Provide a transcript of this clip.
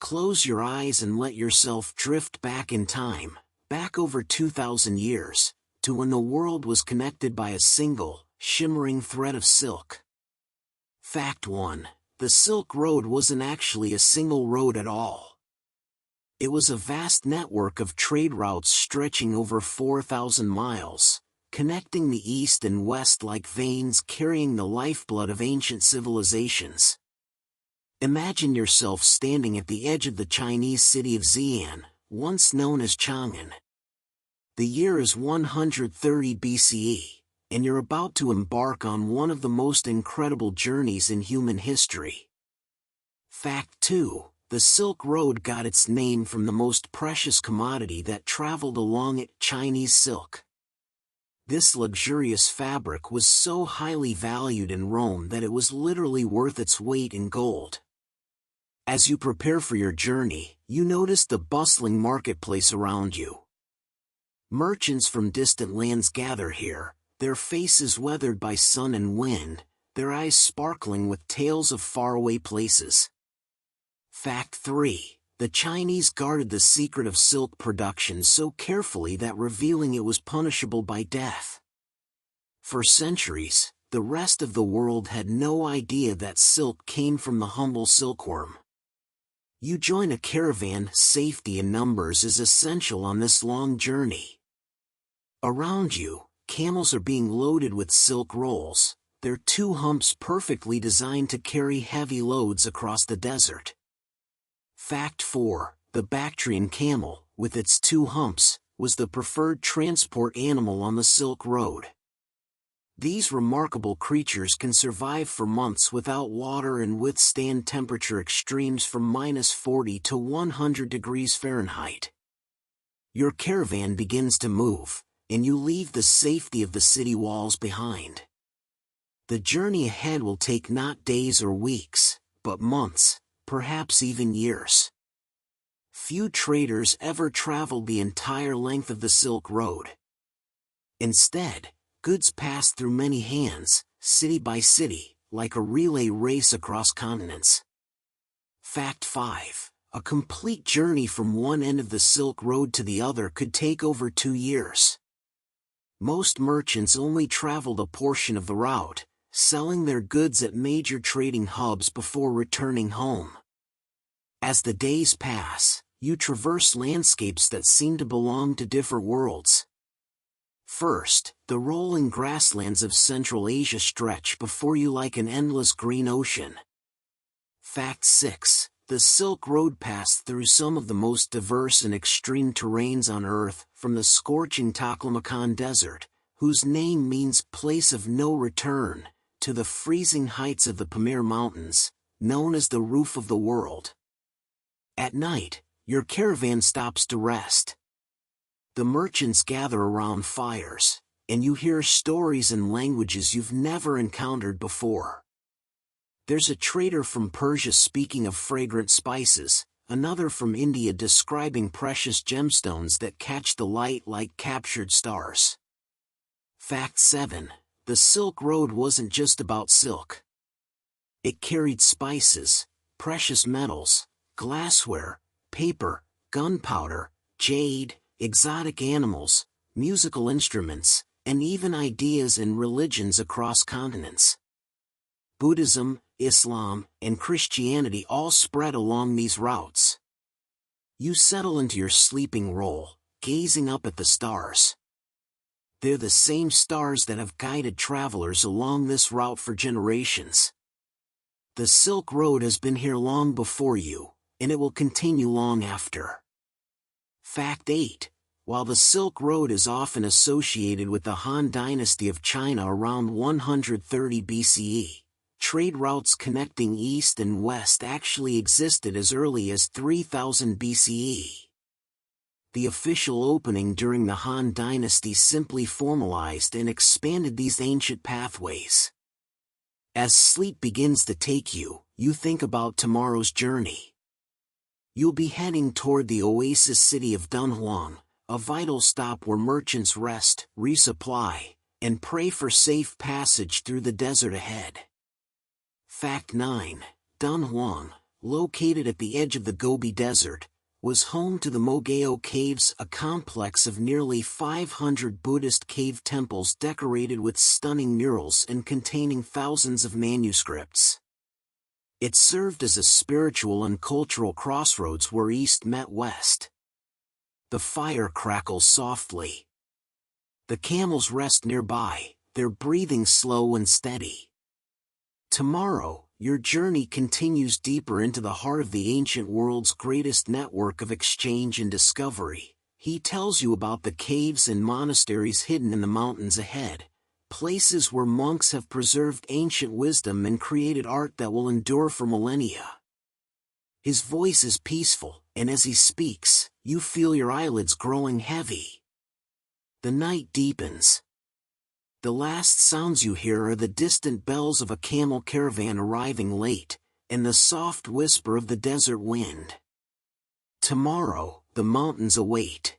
Close your eyes and let yourself drift back in time, back over 2,000 years, to when the world was connected by a single, shimmering thread of silk. Fact 1. The Silk Road wasn't actually a single road at all. It was a vast network of trade routes stretching over 4,000 miles, connecting the East and West like veins carrying the lifeblood of ancient civilizations. Imagine yourself standing at the edge of the Chinese city of Xi'an, once known as Chang'an. The year is 130 BCE, and you're about to embark on one of the most incredible journeys in human history. Fact 2. The Silk Road got its name from the most precious commodity that traveled along it, Chinese silk. This luxurious fabric was so highly valued in Rome that it was literally worth its weight in gold. As you prepare for your journey, you notice the bustling marketplace around you. Merchants from distant lands gather here, their faces weathered by sun and wind, their eyes sparkling with tales of faraway places. Fact 3. The Chinese guarded the secret of silk production so carefully that revealing it was punishable by death. For centuries, the rest of the world had no idea that silk came from the humble silkworm. You join a caravan. Safety in numbers is essential on this long journey. Around you, camels are being loaded with silk rolls, their two humps perfectly designed to carry heavy loads across the desert. Fact 4. The Bactrian camel, with its two humps, was the preferred transport animal on the Silk Road. These remarkable creatures can survive for months without water and withstand temperature extremes from -40 to 100 degrees Fahrenheit. Your caravan begins to move, and you leave the safety of the city walls behind. The journey ahead will take not days or weeks, but months, perhaps even years. Few traders ever traveled the entire length of the Silk Road. Instead, goods passed through many hands, city by city, like a relay race across continents. Fact 5. A complete journey from one end of the Silk Road to the other could take over 2 years. Most merchants only traveled a portion of the route, selling their goods at major trading hubs before returning home. As the days pass, you traverse landscapes that seem to belong to different worlds. First, the rolling grasslands of Central Asia stretch before you like an endless green ocean. Fact 6. The Silk Road passed through some of the most diverse and extreme terrains on Earth, from the scorching Taklamakan Desert, whose name means place of no return, to the freezing heights of the Pamir Mountains, known as the roof of the world. At night, your caravan stops to rest. The merchants gather around fires, and you hear stories in languages you've never encountered before. There's a trader from Persia speaking of fragrant spices, another from India describing precious gemstones that catch the light like captured stars. Fact 7. The Silk Road wasn't just about silk. It carried spices, precious metals, glassware, paper, gunpowder, jade, exotic animals, musical instruments, and even ideas and religions across continents. Buddhism, Islam, and Christianity all spread along these routes. You settle into your sleeping role, gazing up at the stars. They're the same stars that have guided travelers along this route for generations. The Silk Road has been here long before you, and it will continue long after. Fact 8. While the Silk Road is often associated with the Han Dynasty of China around 130 BCE, trade routes connecting East and West actually existed as early as 3000 BCE. The official opening during the Han Dynasty simply formalized and expanded these ancient pathways. As sleep begins to take you, you think about tomorrow's journey. You'll be heading toward the oasis city of Dunhuang, a vital stop where merchants rest, resupply, and pray for safe passage through the desert ahead. Fact 9. Dunhuang, located at the edge of the Gobi Desert, was home to the Mogao Caves, a complex of nearly 500 Buddhist cave temples decorated with stunning murals and containing thousands of manuscripts. It served as a spiritual and cultural crossroads where East met West. The fire crackles softly. The camels rest nearby, their breathing slow and steady. Tomorrow, your journey continues deeper into the heart of the ancient world's greatest network of exchange and discovery. He tells you about the caves and monasteries hidden in the mountains ahead, places where monks have preserved ancient wisdom and created art that will endure for millennia. His voice is peaceful, and as he speaks, you feel your eyelids growing heavy. The night deepens. The last sounds you hear are the distant bells of a camel caravan arriving late, and the soft whisper of the desert wind. Tomorrow, the mountains await.